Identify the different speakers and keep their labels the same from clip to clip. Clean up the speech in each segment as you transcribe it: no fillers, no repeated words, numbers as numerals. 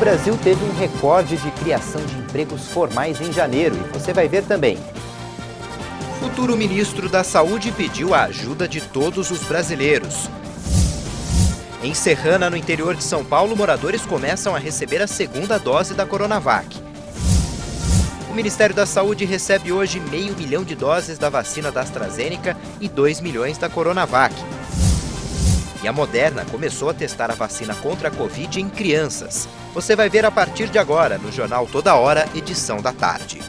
Speaker 1: Brasil teve um recorde de criação de empregos formais em janeiro e você vai ver também.
Speaker 2: O futuro ministro da Saúde pediu a ajuda de todos os brasileiros. Em Serrana, no interior de São Paulo, moradores começam a receber a segunda dose da Coronavac. O Ministério da Saúde recebe hoje 500 mil de doses da vacina da AstraZeneca e 2 milhões da Coronavac. E a Moderna começou a testar a vacina contra a Covid em crianças. Você vai ver a partir de agora no Jornal Toda Hora, edição da tarde.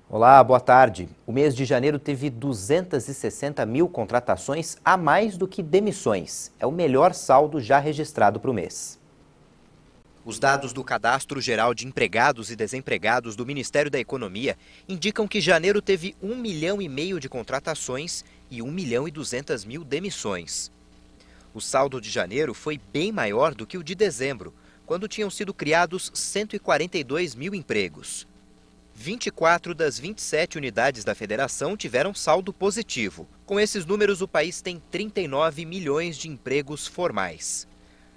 Speaker 1: Olá, boa tarde. O mês de janeiro teve 260 mil contratações a mais do que demissões. É o melhor saldo já registrado para o mês.
Speaker 2: Os dados do Cadastro Geral de Empregados e Desempregados do Ministério da Economia indicam que janeiro teve 1,5 milhão de contratações e 1,2 milhão demissões. O saldo de janeiro foi bem maior do que o de dezembro, quando tinham sido criados 142 mil empregos. 24 das 27 unidades da federação tiveram saldo positivo. Com esses números, o país tem 39 milhões de empregos formais.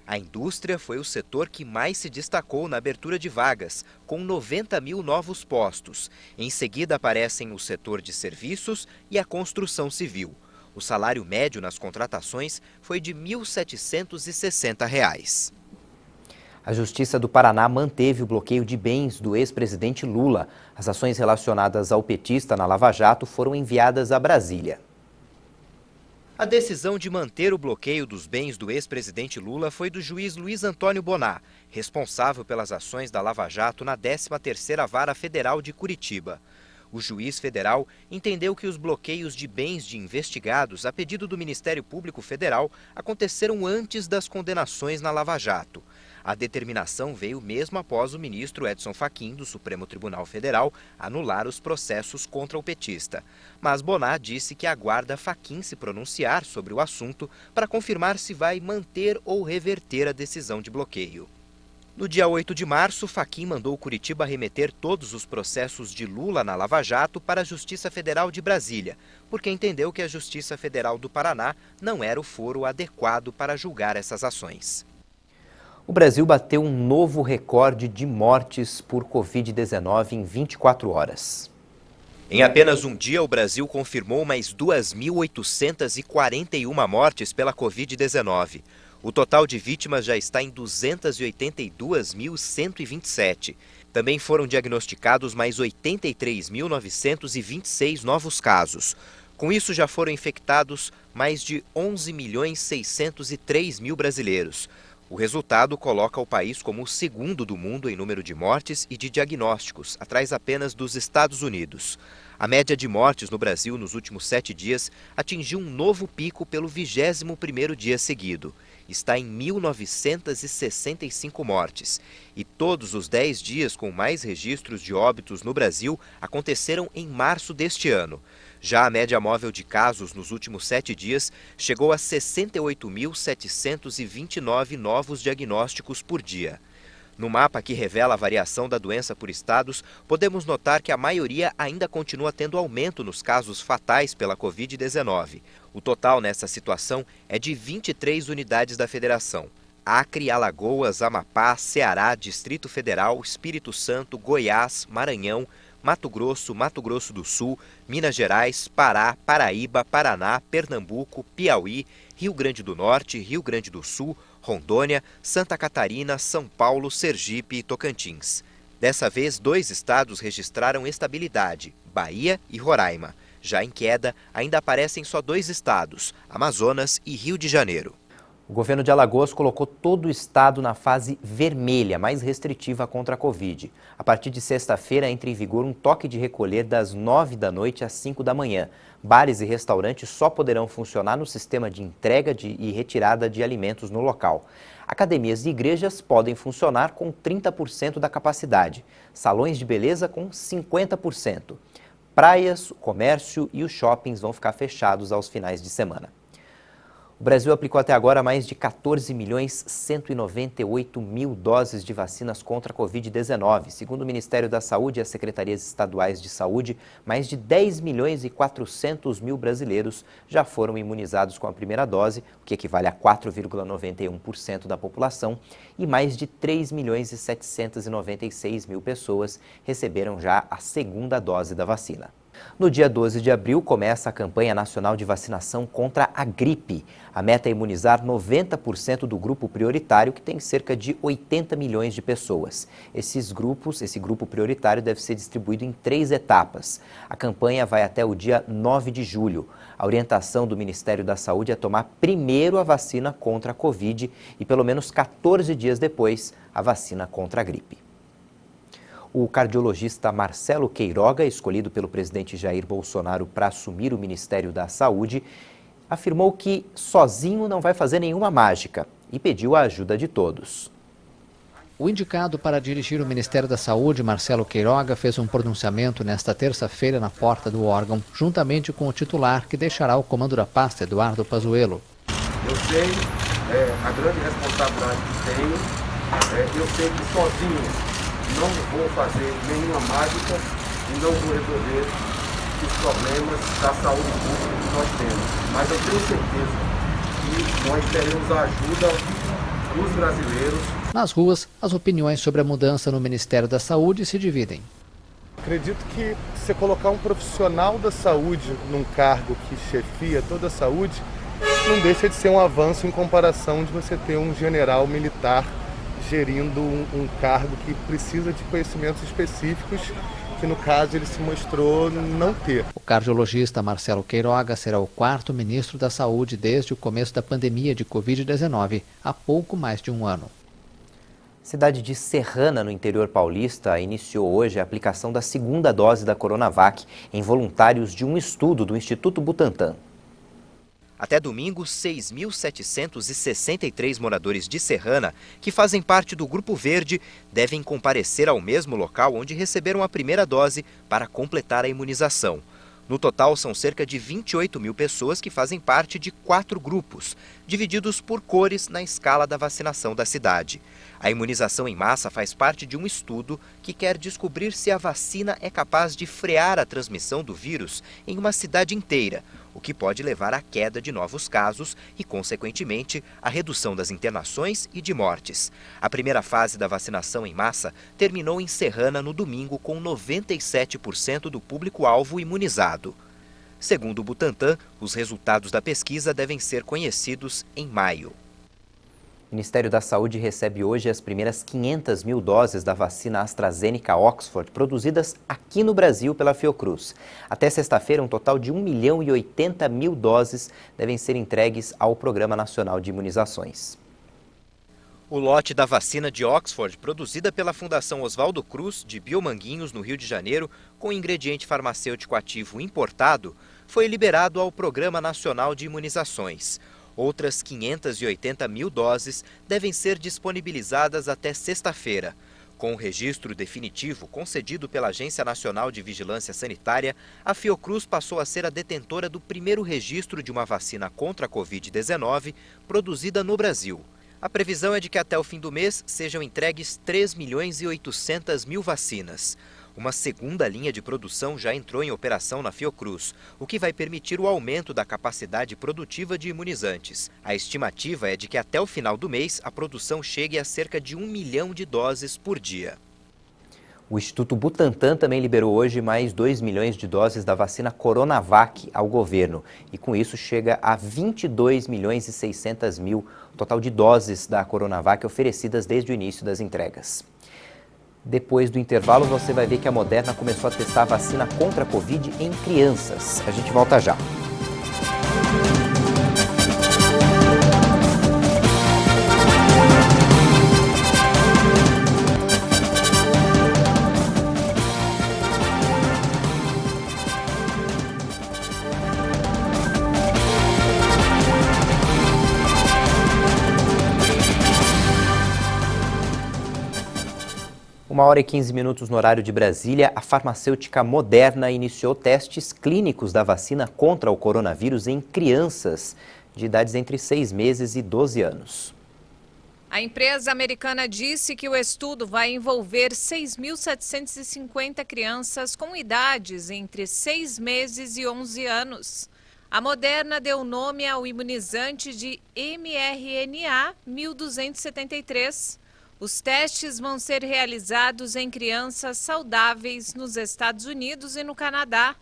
Speaker 2: A indústria foi o setor que mais se destacou na abertura de vagas, com 90 mil novos postos. Em seguida aparecem o setor de serviços e a construção civil. O salário médio nas contratações foi de R$ 1.760.
Speaker 1: A Justiça do Paraná manteve o bloqueio de bens do ex-presidente Lula. As ações relacionadas ao petista na Lava Jato foram enviadas a Brasília.
Speaker 2: A decisão de manter o bloqueio dos bens do ex-presidente Lula foi do juiz Luiz Antônio Bonar, responsável pelas ações da Lava Jato na 13ª Vara Federal de Curitiba. O juiz federal entendeu que os bloqueios de bens de investigados a pedido do Ministério Público Federal aconteceram antes das condenações na Lava Jato. A determinação veio mesmo após o ministro Edson Fachin, do Supremo Tribunal Federal, anular os processos contra o petista. Mas Bonar disse que aguarda Fachin se pronunciar sobre o assunto para confirmar se vai manter ou reverter a decisão de bloqueio. No dia 8 de março, Fachin mandou Curitiba remeter todos os processos de Lula na Lava Jato para a Justiça Federal de Brasília, porque entendeu que a Justiça Federal do Paraná não era o foro adequado para julgar essas ações.
Speaker 1: O Brasil bateu um novo recorde de mortes por Covid-19 em 24 horas.
Speaker 2: Em apenas um dia, o Brasil confirmou mais 2.841 mortes pela Covid-19. O total de vítimas já está em 282.127. Também foram diagnosticados mais 83.926 novos casos. Com isso, já foram infectados mais de 11.603.000 brasileiros. O resultado coloca o país como o segundo do mundo em número de mortes e de diagnósticos, atrás apenas dos Estados Unidos. A média de mortes no Brasil nos últimos 7 dias atingiu um novo pico pelo 21º dia seguido. Está em 1.965 mortes. E todos os 10 dias com mais registros de óbitos no Brasil aconteceram em março deste ano. Já a média móvel de casos nos últimos 7 dias chegou a 68.729 novos diagnósticos por dia. No mapa que revela a variação da doença por estados, podemos notar que a maioria ainda continua tendo aumento nos casos fatais pela Covid-19. O total nessa situação é de 23 unidades da federação. Acre, Alagoas, Amapá, Ceará, Distrito Federal, Espírito Santo, Goiás, Maranhão, Mato Grosso do Sul, Minas Gerais, Pará, Paraíba, Paraná, Pernambuco, Piauí, Rio Grande do Norte, Rio Grande do Sul, Rondônia, Santa Catarina, São Paulo, Sergipe e Tocantins. Dessa vez, 2 estados registraram estabilidade, Bahia e Roraima. Já em queda, ainda aparecem só 2 estados, Amazonas e Rio de Janeiro.
Speaker 1: O governo de Alagoas colocou todo o estado na fase vermelha, mais restritiva contra a Covid. A partir de sexta-feira entra em vigor um toque de recolher das 9 da noite às 5 da manhã. Bares e restaurantes só poderão funcionar no sistema de entrega e retirada de alimentos no local. Academias e igrejas podem funcionar com 30% da capacidade. Salões de beleza com 50%. Praias, o comércio e os shoppings vão ficar fechados aos finais de semana. O Brasil aplicou até agora mais de 14.198.000 doses de vacinas contra a Covid-19. Segundo o Ministério da Saúde e as secretarias estaduais de saúde, mais de 10.400.000 brasileiros já foram imunizados com a primeira dose, o que equivale a 4,91% da população, e mais de 3.796.000 pessoas receberam já a segunda dose da vacina. No dia 12 de abril, começa a campanha nacional de vacinação contra a gripe. A meta é imunizar 90% do grupo prioritário, que tem cerca de 80 milhões de pessoas. Esse grupo prioritário deve ser distribuído em 3 etapas. A campanha vai até o dia 9 de julho. A orientação do Ministério da Saúde é tomar primeiro a vacina contra a Covid e, pelo menos 14 dias depois, a vacina contra a gripe. O cardiologista Marcelo Queiroga, escolhido pelo presidente Jair Bolsonaro para assumir o Ministério da Saúde, afirmou que sozinho não vai fazer nenhuma mágica e pediu a ajuda de todos.
Speaker 3: O indicado para dirigir o Ministério da Saúde, Marcelo Queiroga, fez um pronunciamento nesta terça-feira na porta do órgão, juntamente com o titular que deixará o comando da pasta, Eduardo Pazuello.
Speaker 4: Eu sei a grande responsabilidade que tenho, eu sei que sozinho não vou fazer nenhuma mágica e não vou resolver os problemas da saúde pública que nós temos. Mas eu tenho certeza que nós teremos a ajuda dos brasileiros.
Speaker 3: Nas ruas, as opiniões sobre a mudança no Ministério da Saúde se dividem.
Speaker 5: Acredito que você colocar um profissional da saúde num cargo que chefia toda a saúde não deixa de ser um avanço em comparação de você ter um general militar gerindo um cargo que precisa de conhecimentos específicos, que no caso ele se mostrou não ter.
Speaker 3: O cardiologista Marcelo Queiroga será o 4º ministro da Saúde desde o começo da pandemia de Covid-19, há pouco mais de um ano.
Speaker 1: A cidade de Serrana, no interior paulista, iniciou hoje a aplicação da segunda dose da Coronavac em voluntários de um estudo do Instituto Butantan.
Speaker 2: Até domingo, 6.763 moradores de Serrana, que fazem parte do Grupo Verde, devem comparecer ao mesmo local onde receberam a primeira dose para completar a imunização. No total, são cerca de 28 mil pessoas que fazem parte de 4 grupos, divididos por cores na escala da vacinação da cidade. A imunização em massa faz parte de um estudo que quer descobrir se a vacina é capaz de frear a transmissão do vírus em uma cidade inteira, o que pode levar à queda de novos casos e, consequentemente, à redução das internações e de mortes. A primeira fase da vacinação em massa terminou em Serrana no domingo com 97% do público-alvo imunizado. Segundo o Butantan, os resultados da pesquisa devem ser conhecidos em maio.
Speaker 1: O Ministério da Saúde recebe hoje as primeiras 500 mil doses da vacina AstraZeneca Oxford, produzidas aqui no Brasil pela Fiocruz. Até sexta-feira, um total de 1.080.000 doses devem ser entregues ao Programa Nacional de Imunizações.
Speaker 2: O lote da vacina de Oxford, produzida pela Fundação Oswaldo Cruz, de Biomanguinhos, no Rio de Janeiro, com ingrediente farmacêutico ativo importado, foi liberado ao Programa Nacional de Imunizações. Outras 580.000 doses devem ser disponibilizadas até sexta-feira. Com o registro definitivo concedido pela Agência Nacional de Vigilância Sanitária, a Fiocruz passou a ser a detentora do primeiro registro de uma vacina contra a Covid-19 produzida no Brasil. A previsão é de que até o fim do mês sejam entregues 3.800.000 vacinas. Uma segunda linha de produção já entrou em operação na Fiocruz, o que vai permitir o aumento da capacidade produtiva de imunizantes. A estimativa é de que até o final do mês a produção chegue a cerca de 1 milhão de doses por dia.
Speaker 1: O Instituto Butantan também liberou hoje mais 2 milhões de doses da vacina Coronavac ao governo. E com isso chega a 22.600.000 o total de doses da Coronavac oferecidas desde o início das entregas. Depois do intervalo, você vai ver que a Moderna começou a testar a vacina contra a Covid em crianças. A gente volta já. Uma hora e 15 minutos no horário de Brasília, a farmacêutica Moderna iniciou testes clínicos da vacina contra o coronavírus em crianças de idades entre 6 meses e 12 anos.
Speaker 6: A empresa americana disse que o estudo vai envolver 6.750 crianças com idades entre 6 meses e 11 anos. A Moderna deu nome ao imunizante de mRNA 1273. Os testes vão ser realizados em crianças saudáveis nos Estados Unidos e no Canadá.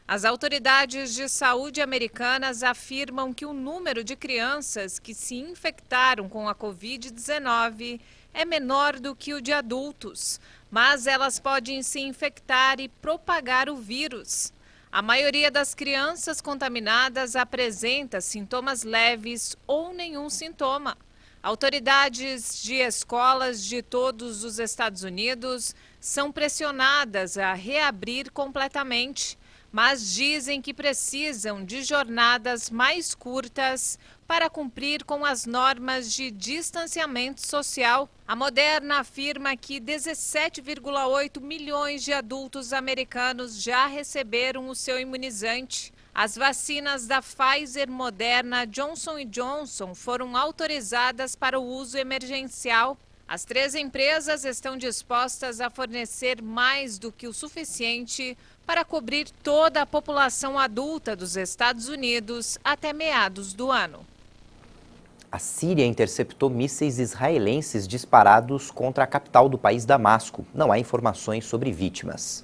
Speaker 6: As autoridades de saúde americanas afirmam que o número de crianças que se infectaram com a Covid-19 é menor do que o de adultos, mas elas podem se infectar e propagar o vírus. A maioria das crianças contaminadas apresenta sintomas leves ou nenhum sintoma. Autoridades de escolas de todos os Estados Unidos são pressionadas a reabrir completamente, mas dizem que precisam de jornadas mais curtas para cumprir com as normas de distanciamento social. A Moderna afirma que 17,8 milhões de adultos americanos já receberam o seu imunizante. As vacinas da Pfizer, Moderna, Johnson & Johnson foram autorizadas para o uso emergencial. As 3 empresas estão dispostas a fornecer mais do que o suficiente para cobrir toda a população adulta dos Estados Unidos até meados do ano.
Speaker 1: A Síria interceptou mísseis israelenses disparados contra a capital do país, Damasco. Não há informações sobre vítimas.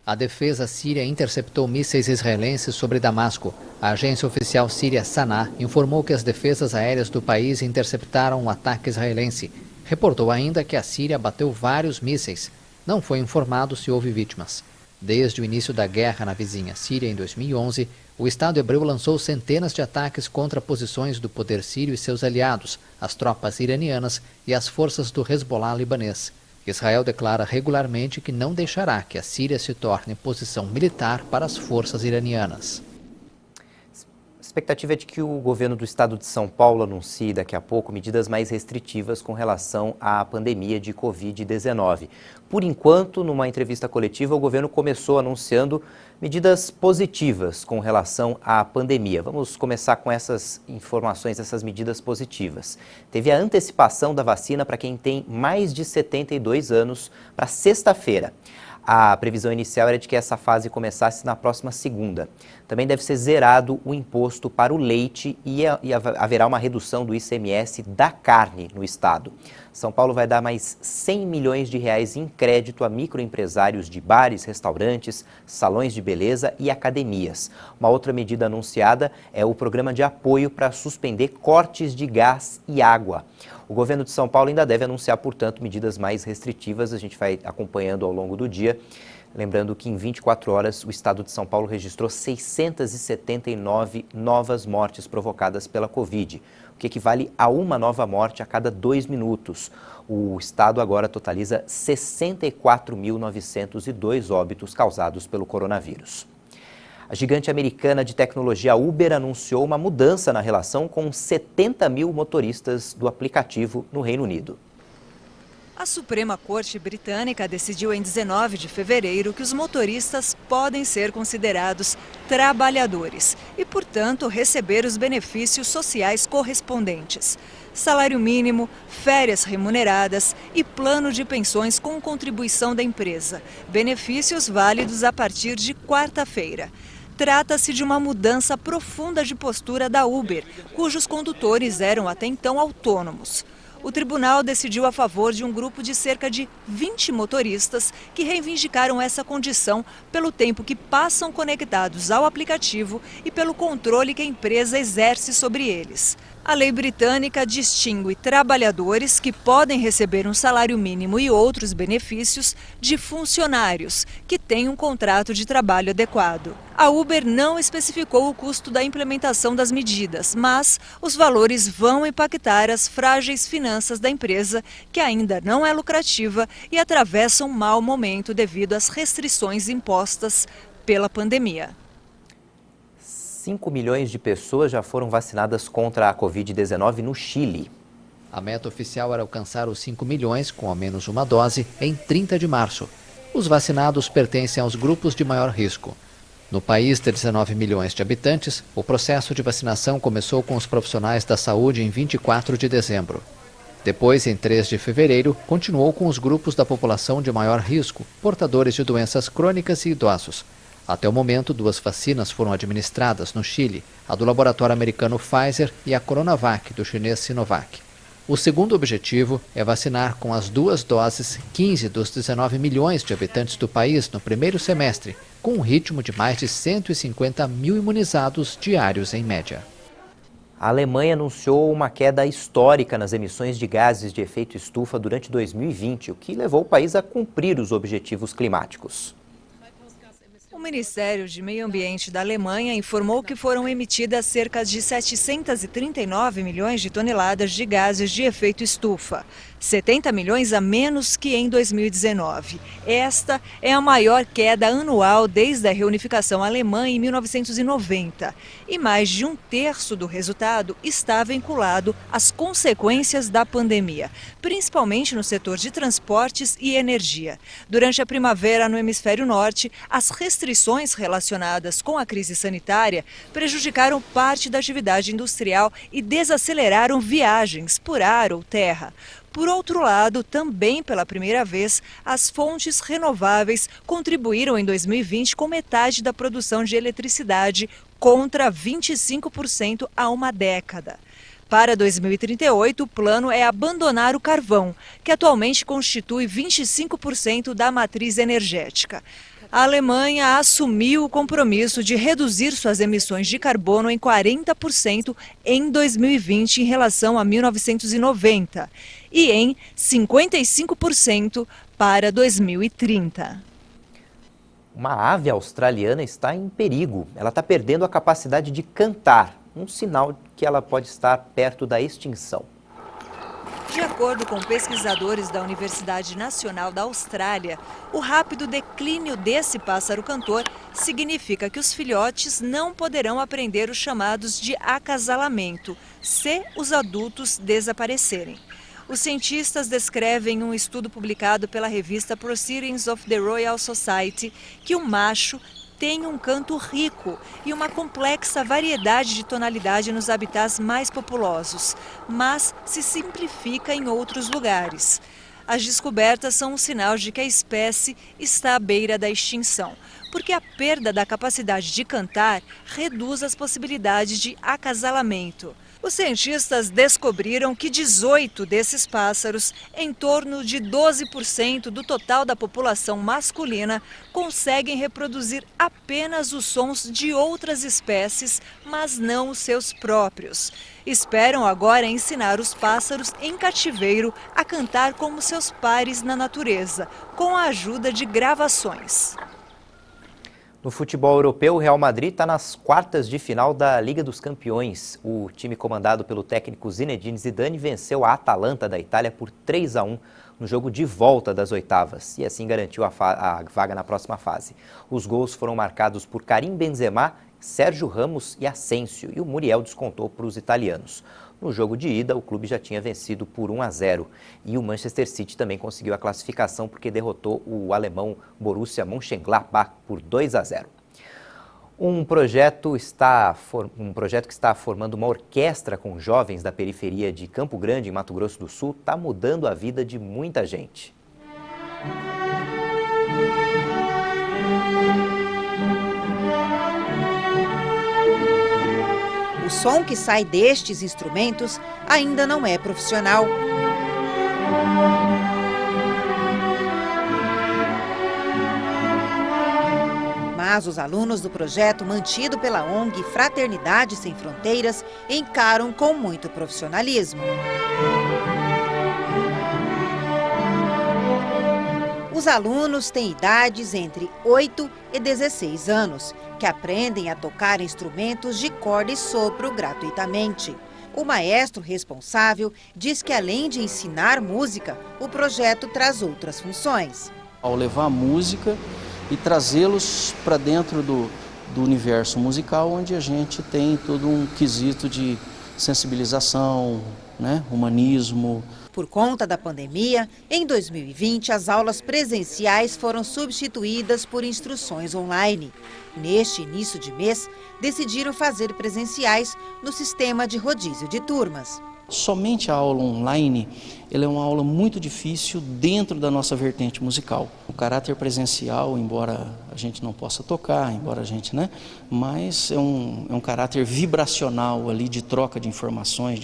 Speaker 3: A defesa síria interceptou mísseis israelenses sobre Damasco. A agência oficial síria Sanaa informou que as defesas aéreas do país interceptaram um ataque israelense. Reportou ainda que a Síria bateu vários mísseis. Não foi informado se houve vítimas. Desde o início da guerra na vizinha Síria em 2011, o Estado hebreu lançou centenas de ataques contra posições do poder sírio e seus aliados, as tropas iranianas e as forças do Hezbollah libanês. Israel declara regularmente que não deixará que a Síria se torne posição militar para as forças iranianas.
Speaker 1: A expectativa é de que o governo do estado de São Paulo anuncie daqui a pouco medidas mais restritivas com relação à pandemia de Covid-19. Por enquanto, numa entrevista coletiva, o governo começou anunciando medidas positivas com relação à pandemia. Vamos começar com essas informações, essas medidas positivas. Teve a antecipação da vacina para quem tem mais de 72 anos para sexta-feira. A previsão inicial era de que essa fase começasse na próxima segunda. Também deve ser zerado o imposto para o leite e haverá uma redução do ICMS da carne no estado. São Paulo vai dar mais 100 milhões de reais em crédito a microempresários de bares, restaurantes, salões de beleza e academias. Uma outra medida anunciada é o programa de apoio para suspender cortes de gás e água. O governo de São Paulo ainda deve anunciar, portanto, medidas mais restritivas. A gente vai acompanhando ao longo do dia. Lembrando que em 24 horas o estado de São Paulo registrou 679 novas mortes provocadas pela Covid, o que equivale a uma nova morte a cada 2 minutos. O estado agora totaliza 64.902 óbitos causados pelo coronavírus. A gigante americana de tecnologia Uber anunciou uma mudança na relação com 70 mil motoristas do aplicativo no Reino Unido.
Speaker 7: A Suprema Corte Britânica decidiu em 19 de fevereiro que os motoristas podem ser considerados trabalhadores e, portanto, receber os benefícios sociais correspondentes. Salário mínimo, férias remuneradas e plano de pensões com contribuição da empresa. Benefícios válidos a partir de quarta-feira. Trata-se de uma mudança profunda de postura da Uber, cujos condutores eram até então autônomos. O tribunal decidiu a favor de um grupo de cerca de 20 motoristas que reivindicaram essa condição pelo tempo que passam conectados ao aplicativo e pelo controle que a empresa exerce sobre eles. A lei britânica distingue trabalhadores que podem receber um salário mínimo e outros benefícios de funcionários que têm um contrato de trabalho adequado. A Uber não especificou o custo da implementação das medidas, mas os valores vão impactar as frágeis finanças da empresa, que ainda não é lucrativa e atravessa um mau momento devido às restrições impostas pela pandemia.
Speaker 1: 5 milhões de pessoas já foram vacinadas contra a Covid-19 no Chile.
Speaker 3: A meta oficial era alcançar os 5 milhões, com ao menos uma dose, em 30 de março. Os vacinados pertencem aos grupos de maior risco. No país de 19 milhões de habitantes, o processo de vacinação começou com os profissionais da saúde em 24 de dezembro. Depois, em 3 de fevereiro, continuou com os grupos da população de maior risco, portadores de doenças crônicas e idosos. Até o momento, 2 vacinas foram administradas no Chile, a do laboratório americano Pfizer e a Coronavac, do chinês Sinovac. O segundo objetivo é vacinar com as 2 doses 15 dos 19 milhões de habitantes do país no primeiro semestre, com um ritmo de mais de 150 mil imunizados diários em média.
Speaker 1: A Alemanha anunciou uma queda histórica nas emissões de gases de efeito estufa durante 2020, o que levou o país a cumprir os objetivos climáticos.
Speaker 7: O Ministério de Meio Ambiente da Alemanha informou que foram emitidas cerca de 739 milhões de toneladas de gases de efeito estufa, 70 milhões a menos que em 2019. Esta é a maior queda anual desde a reunificação alemã em 1990. E mais de 1/3 do resultado está vinculado às consequências da pandemia, principalmente no setor de transportes e energia. Durante a primavera no hemisfério norte, as restrições relacionadas com a crise sanitária prejudicaram parte da atividade industrial e desaceleraram viagens por ar ou terra. Por outro lado, também pela primeira vez, as fontes renováveis contribuíram em 2020 com metade da produção de eletricidade, contra 25% há uma década. Para 2038, o plano é abandonar o carvão, que atualmente constitui 25% da matriz energética. A Alemanha assumiu o compromisso de reduzir suas emissões de carbono em 40% em 2020 em relação a 1990 e em 55% para 2030.
Speaker 1: Uma ave australiana está em perigo. Ela está perdendo a capacidade de cantar, um sinal que ela pode estar perto da extinção.
Speaker 7: De acordo com pesquisadores da Universidade Nacional da Austrália, o rápido declínio desse pássaro cantor significa que os filhotes não poderão aprender os chamados de acasalamento, se os adultos desaparecerem. Os cientistas descrevem em um estudo publicado pela revista Proceedings of the Royal Society que o macho tem um canto rico e uma complexa variedade de tonalidade nos habitats mais populosos, mas se simplifica em outros lugares. As descobertas são um sinal de que a espécie está à beira da extinção, porque a perda da capacidade de cantar reduz as possibilidades de acasalamento. Os cientistas descobriram que 18 desses pássaros, em torno de 12% do total da população masculina, conseguem reproduzir apenas os sons de outras espécies, mas não os seus próprios. Esperam agora ensinar os pássaros em cativeiro a cantar como seus pares na natureza, com a ajuda de gravações.
Speaker 1: No futebol europeu, o Real Madrid está nas quartas de final da Liga dos Campeões. O time comandado pelo técnico Zinedine Zidane venceu a Atalanta da Itália por 3-1 no jogo de volta das oitavas e assim garantiu a vaga na próxima fase. Os gols foram marcados por Karim Benzema, Sérgio Ramos e Asensio, e o Muriel descontou para os italianos. No jogo de ida, o clube já tinha vencido por 1-0 e o Manchester City também conseguiu a classificação porque derrotou o alemão Borussia Mönchengladbach por 2-0. Um projeto que está formando uma orquestra com jovens da periferia de Campo Grande, em Mato Grosso do Sul, está mudando a vida de muita gente.
Speaker 8: O som que sai destes instrumentos ainda não é profissional. Mas os alunos do projeto mantido pela ONG Fraternidade Sem Fronteiras encaram com muito profissionalismo. Os alunos têm idades entre 8 e 16 anos, que aprendem a tocar instrumentos de corda e sopro gratuitamente. O maestro responsável diz que, além de ensinar música, o projeto traz outras funções.
Speaker 9: Ao levar a música e trazê-los para dentro do universo musical, onde a gente tem todo um quesito de sensibilização, humanismo.
Speaker 8: Por conta da pandemia, em 2020, as aulas presenciais foram substituídas por instruções online. Neste início de mês, decidiram fazer presenciais no sistema de rodízio de turmas.
Speaker 9: Somente a aula online, ela é uma aula muito difícil dentro da nossa vertente musical. O caráter presencial, embora a gente não possa tocar, embora a gente, mas é um caráter vibracional ali de troca de informações,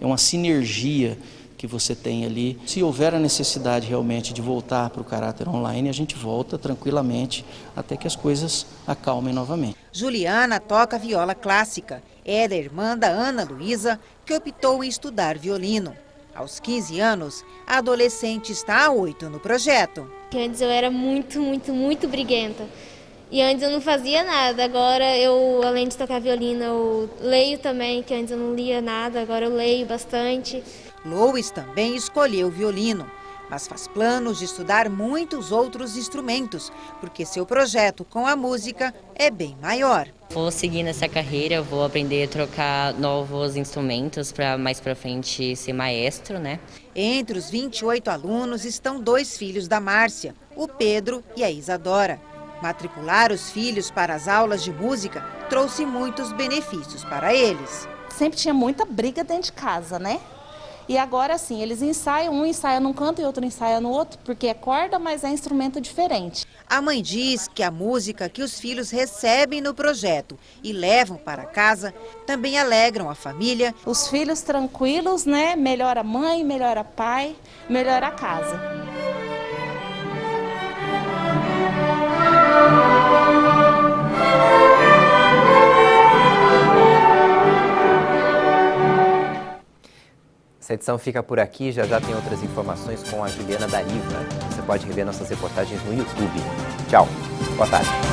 Speaker 9: é uma sinergia que você tem ali. Se houver a necessidade realmente de voltar para o caráter online, a gente volta tranquilamente até que as coisas acalmem novamente.
Speaker 8: Juliana toca viola clássica. É da irmã da Ana Luísa, que optou em estudar violino. Aos 15 anos, a adolescente está há 8 no projeto.
Speaker 10: Antes eu era muito briguenta. E antes eu não fazia nada. Agora além de tocar violino, eu leio também, que antes eu não lia nada, agora eu leio bastante.
Speaker 8: Lois também escolheu o violino, mas faz planos de estudar muitos outros instrumentos, porque seu projeto com a música é bem maior.
Speaker 11: Vou seguir nessa carreira, vou aprender a trocar novos instrumentos para mais para frente ser maestro,
Speaker 8: Entre os 28 alunos estão 2 filhos da Márcia, o Pedro e a Isadora. Matricular os filhos para as aulas de música trouxe muitos benefícios para eles.
Speaker 12: Sempre tinha muita briga dentro de casa, E agora sim, eles ensaiam, um ensaia num canto e outro ensaia no outro, porque é corda, mas é instrumento diferente.
Speaker 8: A mãe diz que a música que os filhos recebem no projeto e levam para casa também alegram a família.
Speaker 12: Os filhos tranquilos, melhora a mãe, melhora o pai, melhora a casa.
Speaker 1: Essa edição fica por aqui, já tem outras informações com a Juliana Dariva. Você pode rever nossas reportagens no YouTube. Tchau, boa tarde.